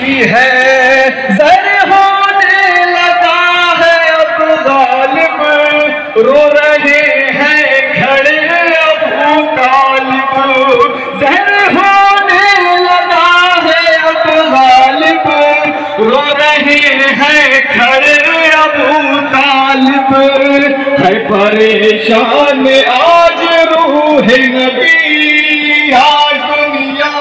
की है, ज़र होने लगा है अब गालिब, रो रहे हैं खड़े अबू तालिब। ज़र होने लगा है अब गालिब, रो रहे हैं खड़े अबू तालिब। है परेशान आज रूह नबी, आज दुनिया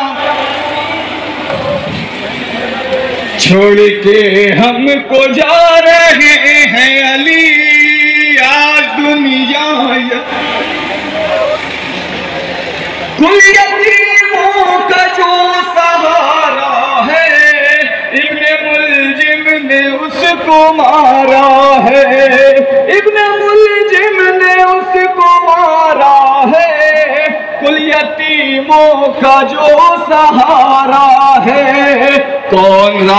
छोड़ के हमको जा रहे हैं अली, आज दुनिया कोई यतीमों का जो सहारा है, इब्ने मुलजिम ने उसको मारा है, इब्ने मुलजिम ने उसको मारा है। कुल यतीमों का जो सहारा है, कौन